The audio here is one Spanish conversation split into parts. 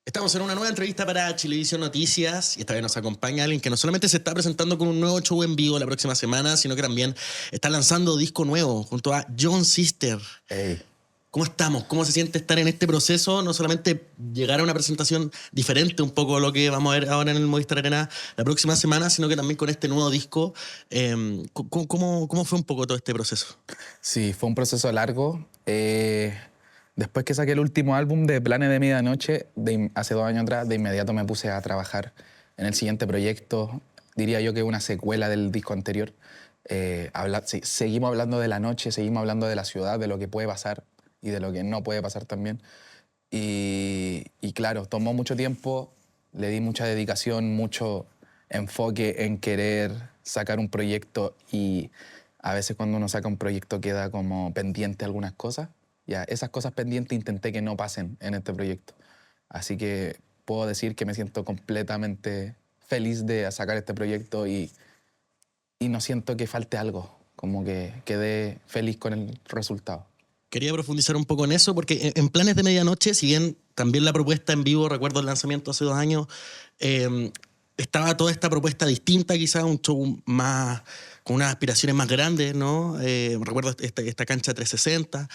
Estamos en una nueva entrevista para Chilevisión Noticias y esta vez nos acompaña alguien que no solamente se está presentando con un nuevo show en vivo la próxima semana, sino que también está lanzando disco nuevo junto a John Sister. Hey. ¿Cómo estamos? ¿Cómo se siente estar en este proceso? No solamente llegar a una presentación diferente, un poco lo que vamos a ver ahora en el Movistar Arena la próxima semana, sino que también con este nuevo disco. ¿Cómo fue un poco todo este proceso? Sí, fue un proceso largo. Después que saqué el último álbum de Planes de Medianoche, hace 2 años atrás, de inmediato me puse a trabajar en el siguiente proyecto. Diría yo que una secuela del disco anterior. Seguimos hablando de la noche, seguimos hablando de la ciudad, de lo que puede pasar y de lo que no puede pasar también. Y claro, tomó mucho tiempo, le di mucha dedicación, mucho enfoque en querer sacar un proyecto y a veces cuando uno saca un proyecto queda como pendiente algunas cosas. Ya, esas cosas pendientes intenté que no pasen en este proyecto. Así que puedo decir que me siento completamente feliz de sacar este proyecto y no siento que falte algo, como que quedé feliz con el resultado. Quería profundizar un poco en eso porque en Planes de Medianoche, si bien también la propuesta en vivo, recuerdo el lanzamiento hace 2 años, estaba toda esta propuesta distinta, quizás un show más con unas aspiraciones más grandes, ¿no? Recuerdo esta cancha 360.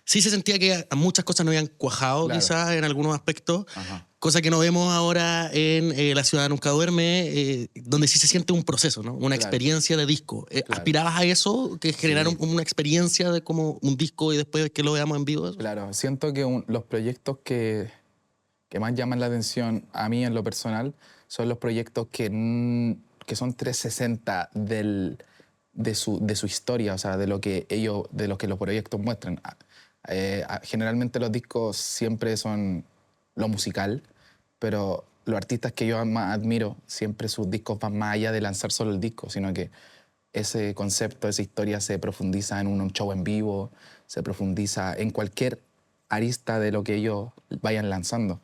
Sí se sentía que muchas cosas no habían cuajado, Claro. quizás en algunos aspectos, Ajá. cosa que no vemos ahora en La Ciudad Nunca Duerme, donde sí se siente un proceso, ¿no? Una Claro. experiencia de disco. Claro. ¿Aspirabas a eso? ¿Que generar Sí. una experiencia de como un disco y después que lo veamos en vivo? ¿Eso? Claro, siento que los proyectos que más llaman la atención a mí en lo personal son los proyectos que son 360 de su historia, o sea, de lo que los proyectos muestran. Generalmente los discos siempre son lo musical, pero los artistas que yo más admiro, siempre sus discos van más allá de lanzar solo el disco, sino que ese concepto, esa historia se profundiza en un show en vivo, se profundiza en cualquier arista de lo que ellos vayan lanzando.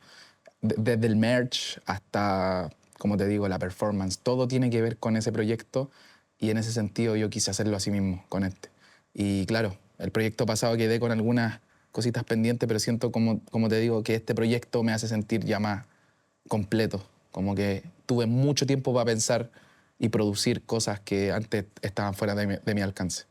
Desde el merch hasta, como te digo, la performance, todo tiene que ver con ese proyecto y en ese sentido yo quise hacerlo así mismo con este. Y claro, el proyecto pasado quedé con algunas cositas pendientes, pero siento, como te digo, que este proyecto me hace sentir ya más completo, como que tuve mucho tiempo para pensar y producir cosas que antes estaban fuera de mi alcance.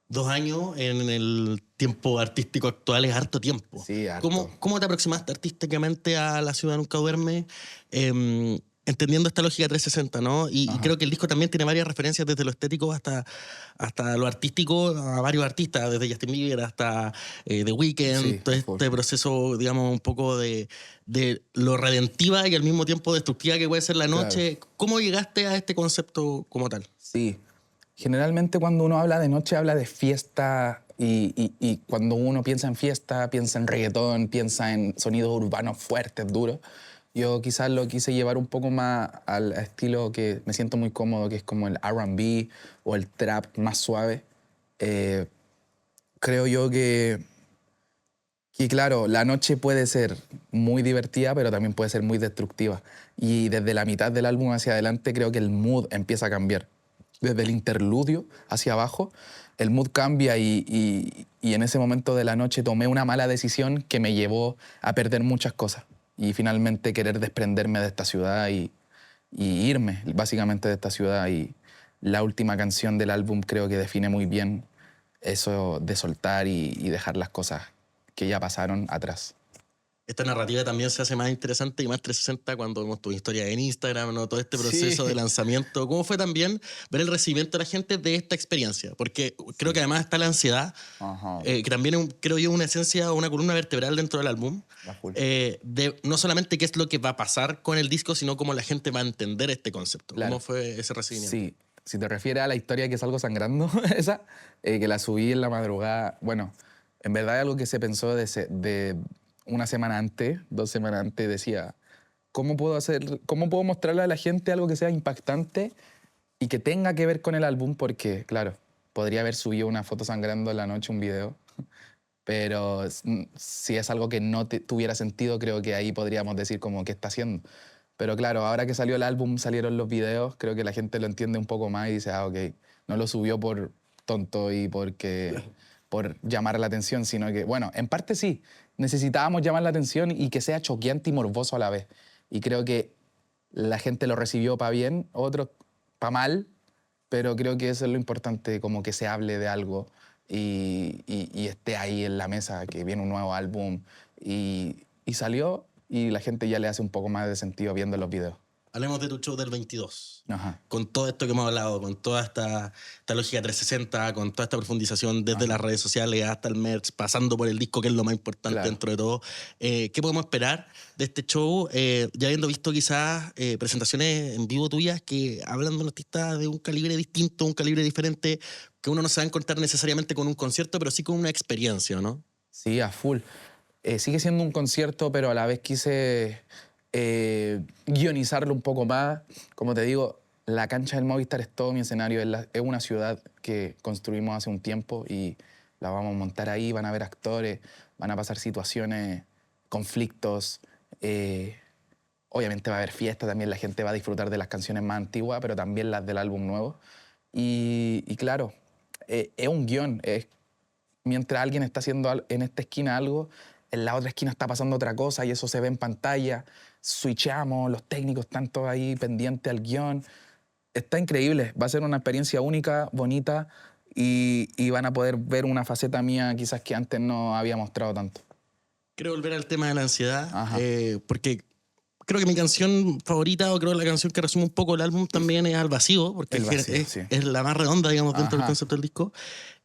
2 años en el tiempo artístico actual es harto tiempo. Sí, harto. ¿Cómo te aproximaste artísticamente a La Ciudad Nunca Duerme? Entendiendo esta lógica 360, ¿no? Y creo que el disco también tiene varias referencias desde lo estético hasta lo artístico a varios artistas, desde Justin Bieber hasta The Weeknd, Sí, todo este proceso, digamos, un poco de lo redentiva y al mismo tiempo destructiva que puede ser la noche. Claro. ¿Cómo llegaste a este concepto como tal? Sí. Generalmente cuando uno habla de noche habla de fiesta y cuando uno piensa en fiesta, piensa en reggaetón, piensa en sonidos urbanos fuertes, duros. Yo quizás lo quise llevar un poco más al estilo que me siento muy cómodo, que es como el R&B o el trap más suave. Creo yo que claro, la noche puede ser muy divertida, pero también puede ser muy destructiva. Y desde la mitad del álbum hacia adelante creo que el mood empieza a cambiar. Desde el interludio hacia abajo, el mood cambia y en ese momento de la noche tomé una mala decisión que me llevó a perder muchas cosas. Y finalmente querer desprenderme de esta ciudad y irme básicamente de esta ciudad. Y la última canción del álbum creo que define muy bien eso de soltar y dejar las cosas que ya pasaron atrás. Esta narrativa también se hace más interesante y más 360 cuando vemos tu historia en Instagram, ¿no? Todo este proceso Sí. de lanzamiento. ¿Cómo fue también ver el recibimiento de la gente de esta experiencia? Porque creo que además está la ansiedad, Ajá. que también es, creo yo, una esencia o una columna vertebral dentro del álbum, de no solamente qué es lo que va a pasar con el disco, sino cómo la gente va a entender este concepto. Claro. ¿Cómo fue ese recibimiento? Sí, si te refieres a la historia que salgo sangrando, esa, que la subí en la madrugada, bueno, en verdad es algo que se pensó de una semana antes, 2 semanas antes, decía, cómo puedo mostrarle a la gente algo que sea impactante y que tenga que ver con el álbum? Porque, claro, podría haber subido una foto sangrando en la noche, un video, pero si es algo que no tuviera sentido, creo que ahí podríamos decir como, ¿qué está haciendo? Pero claro, ahora que salió el álbum, salieron los videos, creo que la gente lo entiende un poco más y dice, ok, no lo subió por tonto y por llamar la atención, sino que, bueno, en parte sí, necesitábamos llamar la atención y que sea choqueante y morboso a la vez. Y creo que la gente lo recibió para bien, otros para mal, pero creo que eso es lo importante, como que se hable de algo y esté ahí en la mesa, que viene un nuevo álbum y salió y la gente ya le hace un poco más de sentido viendo los videos. Hablemos de tu show del 22. Ajá. Con todo esto que hemos hablado, con toda esta lógica 360, con toda esta profundización desde las redes sociales hasta el merch, pasando por el disco, que es lo más importante Claro. dentro de todo. ¿Qué podemos esperar de este show? Ya habiendo visto quizás presentaciones en vivo tuyas que hablan de un artista de un calibre distinto, un calibre diferente, que uno no se va a encontrar necesariamente con un concierto, pero sí con una experiencia, ¿no? Sí, a full. Sigue siendo un concierto, pero a la vez quise guionizarlo un poco más. Como te digo, la cancha del Movistar es todo mi escenario. Es una ciudad que construimos hace un tiempo y la vamos a montar ahí. Van a haber actores, van a pasar situaciones, conflictos. Obviamente va a haber fiesta también. La gente va a disfrutar de las canciones más antiguas, pero también las del álbum nuevo. Y claro, es un guión. Mientras alguien está haciendo en esta esquina algo, en la otra esquina está pasando otra cosa y eso se ve en pantalla. Switchamos, los técnicos están todos ahí pendientes al guión. Está increíble, va a ser una experiencia única, bonita y van a poder ver una faceta mía quizás que antes no había mostrado tanto. Quiero volver al tema de la ansiedad, Ajá. porque creo que mi canción favorita, o creo la canción que resume un poco el álbum también es Al Vacío, porque El Vacío, es, sí. es la más redonda, digamos, dentro del Ajá. concepto del disco.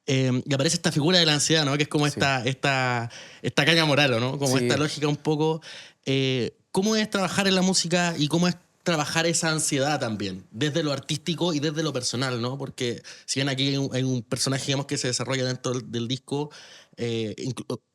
Y aparece esta figura de la ansiedad, ¿no? Que es como Sí. esta caña moral, ¿no? Como Sí. esta lógica un poco. ¿Cómo es trabajar en la música y cómo es trabajar esa ansiedad también? Desde lo artístico y desde lo personal, ¿no? Porque si bien aquí hay un personaje, digamos, que se desarrolla dentro del disco,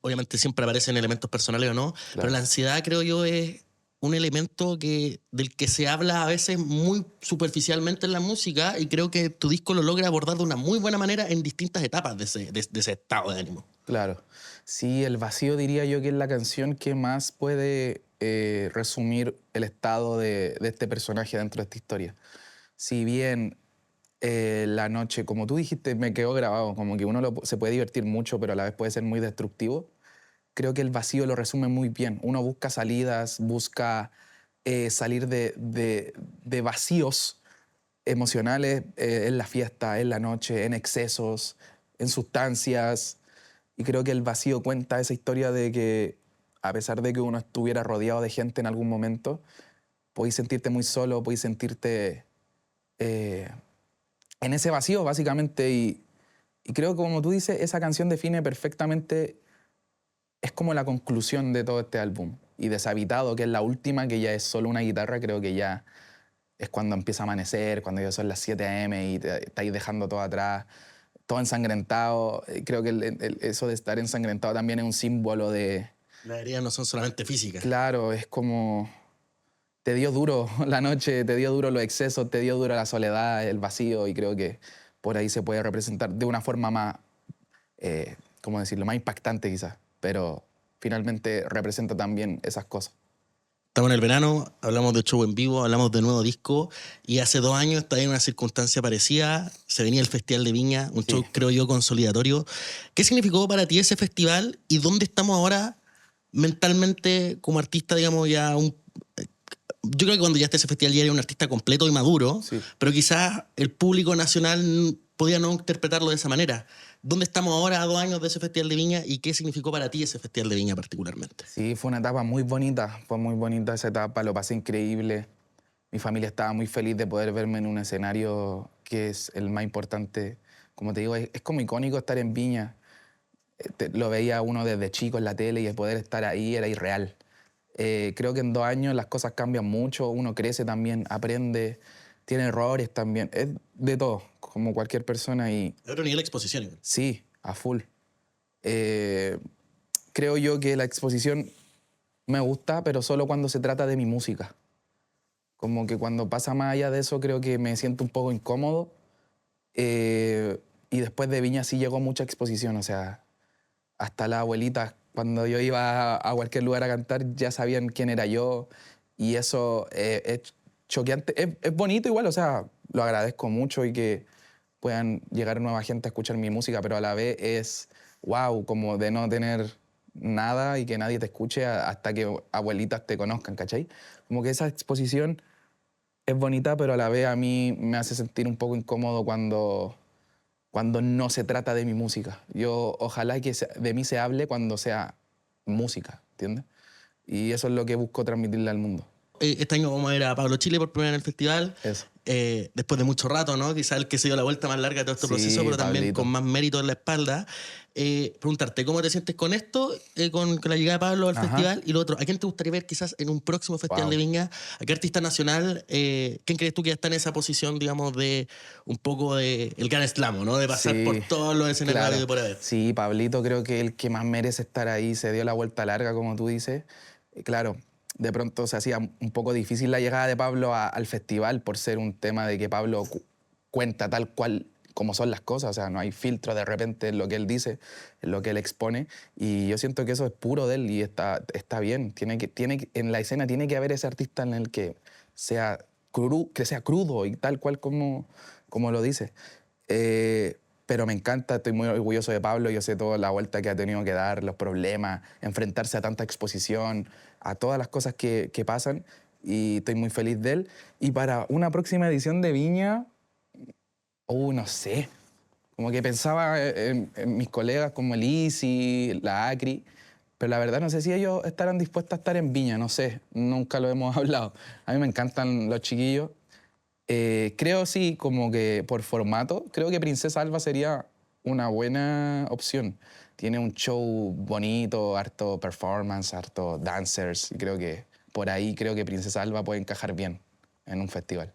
obviamente siempre aparecen elementos personales o no, pero la ansiedad, creo yo, es un elemento del que se habla a veces muy superficialmente en la música y creo que tu disco lo logra abordar de una muy buena manera en distintas etapas de ese estado de ánimo. Claro. Sí, El Vacío diría yo que es la canción que más puede resumir el estado de este personaje dentro de esta historia. Si bien la noche, como tú dijiste, me quedó grabado, como que uno se puede divertir mucho, pero a la vez puede ser muy destructivo. Creo que El Vacío lo resume muy bien. Uno busca salidas, busca salir de vacíos emocionales en la fiesta, en la noche, en excesos, en sustancias. Y creo que El Vacío cuenta esa historia de que a pesar de que uno estuviera rodeado de gente en algún momento, podéis sentirte muy solo, podéis sentirte eh, en ese vacío, básicamente. Y creo que, como tú dices, esa canción define perfectamente, es como la conclusión de todo este álbum. Y Deshabitado, que es la última, que ya es solo una guitarra, creo que ya es cuando empieza a amanecer, cuando ya son las 7 a.m. y te estáis dejando todo atrás, todo ensangrentado. Creo que eso de estar ensangrentado también es un símbolo de... Las heridas no son solamente físicas. Claro, es como... Te dio duro la noche, te dio duro los excesos, te dio duro la soledad, el vacío, y creo que por ahí se puede representar de una forma más, ¿cómo decirlo?, más impactante quizás, pero finalmente representa también esas cosas. Estamos en el verano, hablamos de show en vivo, hablamos de nuevo disco y hace 2 años estaba en una circunstancia parecida, se venía el Festival de Viña, un show creo yo consolidatorio. ¿Qué significó para ti ese festival y dónde estamos ahora mentalmente como artista, digamos, yo creo que cuando ya esté ese festival ya eres un artista completo y maduro, Sí. pero quizás el público nacional podía no interpretarlo de esa manera. ¿Dónde estamos ahora a 2 años de ese Festival de Viña y qué significó para ti ese Festival de Viña particularmente? Sí, fue una etapa muy bonita, fue muy bonita esa etapa, lo pasé increíble. Mi familia estaba muy feliz de poder verme en un escenario que es el más importante. Como te digo, es como icónico estar en Viña. Lo veía uno desde chico en la tele y el poder estar ahí era irreal. Creo que en 2 años las cosas cambian mucho, uno crece también, aprende, tiene errores también, es de todo, como cualquier persona y De otro nivel de exposición. Igual. sí, a full. Creo yo que la exposición me gusta, pero solo cuando se trata de mi música. Como que cuando pasa más allá de eso creo que me siento un poco incómodo. Y después de Viña sí llegó mucha exposición, o sea, hasta las abuelitas, cuando yo iba a cualquier lugar a cantar, ya sabían quién era yo. Y eso es choqueante. Es bonito igual, o sea, lo agradezco mucho y que puedan llegar nueva gente a escuchar mi música, pero a la vez es wow, como de no tener nada y que nadie te escuche hasta que abuelitas te conozcan, ¿cachai? Como que esa exposición es bonita, pero a la vez a mí me hace sentir un poco incómodo cuando no se trata de mi música. Yo ojalá que de mí se hable cuando sea música, ¿entiendes? Y eso es lo que busco transmitirle al mundo. Este año vamos a ver a Pablo Chile por primera vez en el festival. Eso. Después de mucho rato, ¿no? Quizás el que se dio la vuelta más larga de todo este Sí, proceso, pero también Pablito. con más mérito en la espalda. Preguntarte, ¿cómo te sientes con esto, con la llegada de Pablo al Ajá. festival? Y lo otro, ¿a quién te gustaría ver quizás en un próximo festival de Viña? ¿A qué artista nacional? ¿Quién crees tú que ya está en esa posición, digamos, de un poco de el gran slam, ¿no? De pasar Sí, por todos los escenarios claro. de por haber. Sí, Pablito creo que el que más merece estar ahí, se dio la vuelta larga, como tú dices. Claro, de pronto se hacía un poco difícil la llegada de Pablo al festival por ser un tema de que Pablo cuenta tal cual como son las cosas, o sea, no hay filtro de repente en lo que él dice, en lo que él expone, y yo siento que eso es puro de él y está bien. En la escena tiene que haber ese artista en el que sea, que sea crudo y tal cual como lo dice. Pero me encanta, estoy muy orgulloso de Pablo, yo sé toda la vuelta que ha tenido que dar, los problemas, enfrentarse a tanta exposición, a todas las cosas que pasan, y estoy muy feliz de él. Y para una próxima edición de Viña, no sé, como que pensaba en mis colegas como el Easy, la Acri, pero la verdad no sé si ellos estarán dispuestos a estar en Viña, no sé, nunca lo hemos hablado. A mí me encantan los chiquillos. Creo sí, como que por formato, creo que Princesa Alba sería una buena opción. Tiene un show bonito, harto performance, harto dancers, y creo que por ahí creo que Princesa Alba puede encajar bien en un festival.